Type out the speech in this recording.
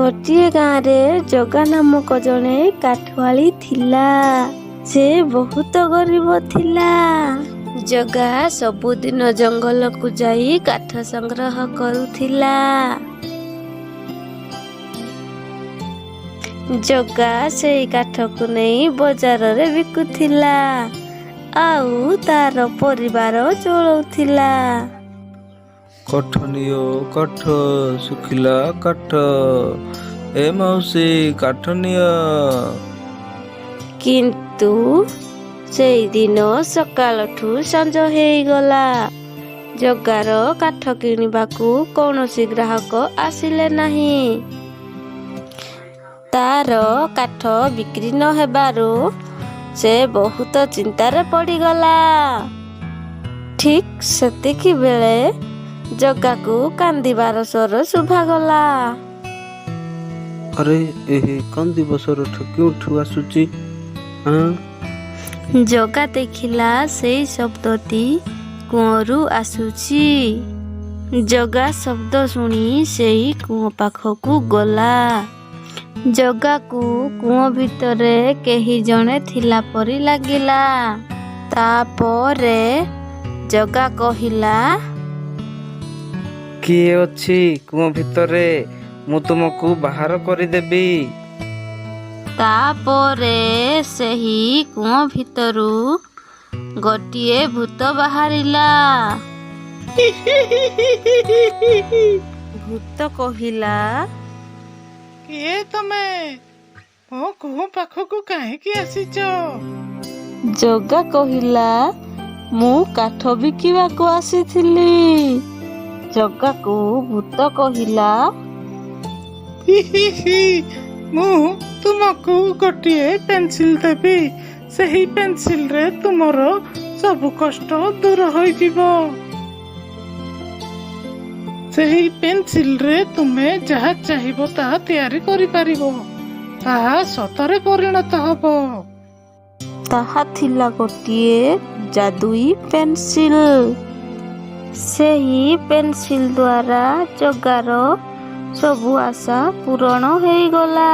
ଗୋଟିଏ ଗାଁରେ ଜଗା ନାମକ ଜଣେ କାଠୁଆଳି ଥିଲା। ସେ ବହୁତ ଗରିବ ଥିଲା। ଜଗା ସବୁଦିନ ଜଙ୍ଗଲକୁ ଯାଇ କାଠ ସଂଗ୍ରହ କରୁଥିଲା। ଜଗା ସେଇ କାଠକୁ ନେଇ ବଜାରରେ ବିକୁଥିଲା ଆଉ ତାର ପରିବାର ଚଳଉଥିଲା। କାଠ ନିଅ କାଠ, ଶୁଖିଲା କାଠ, ଏ ମାଉସୀ କାଠ ନିଅ। କିନ୍ତୁ ସେଇଦିନ ସକାଳଠୁ ସଞ୍ଜ ହେଇଗଲା। ଜଗାର କାଠ କିଣିବାକୁ କୌଣସି ଗ୍ରାହକ ଆସିଲେ ନାହିଁ। ତାର କାଠ ବିକ୍ରି ନ ହେବାରୁ ସେ ବହୁତ ଚିନ୍ତାରେ ପଡ଼ିଗଲା। ଠିକ୍ ସେତିକି ବେଳେ ଜଗାକୁ କାନ୍ଦିବାର ସ୍ୱର ଶୁଭାଗଲା। ଆରେ ଏହି କାନ୍ଦିବା ସ୍ୱରଟା କେଉଁଠୁ ଆସୁଛି? ଜଗା ଦେଖିଲା ସେଇ ଶବ୍ଦଟି କୂଅରୁ ଆସୁଛି। ଜଗା ଶବ୍ଦ ଶୁଣି ସେଇ କୂଅ ପାଖକୁ ଗଲା। ଜଗାକୁ କୂଅ ଭିତରେ କେହି ଜଣେ ଥିଲା ପରି ଲାଗିଲା। ତାପରେ ଜଗା କହିଲା, କିଏ ଅଛି କୂଅ ଭିତରେ? ମୁଁ ତୁମକୁ ବାହାର କରିଦେବି। ତାପରେ ସେହି କୂଅ ଭିତରୁ ଗୋଟିଏ ଭୂତ ବାହାରିଲା। ଭୂତ କହିଲା, କିଏ ତମେ? ମୋ କୂଅ ପାଖକୁ କାହିଁକି ଆସିଛ? ଜଗା କହିଲା, ମୁଁ କାଠ ବିକିବାକୁ ଆସିଥିଲି। ଜଗାକୁ ଭୂତ କହିଲା, ମୁଁ ତୁମକୁ ଗୋଟିଏ ପେନ୍ସିଲ ଦେବି। ସେହି ପେନ୍ସିଲରେ ତୁମର ସବୁ କଷ୍ଟ ଦୂର ହୋଇଯିବ। ସେହି ପେନ୍ସିଲରେ ତୁମେ ଯାହା ଚାହିଁବ ତାହା ତିଆରି କରିପାରିବ। ତାହା ସତରେ ପରିଣତ ହେବ। ତାହା ଥିଲା ଗୋଟିଏ ଯାଦୁଇ ପେନ୍ସିଲ। ସେହି ପେନ୍ସିଲ ଦ୍ୱାରା ଜଗାର ସବୁ ଆଶା ପୂରଣ ହେଇଗଲା।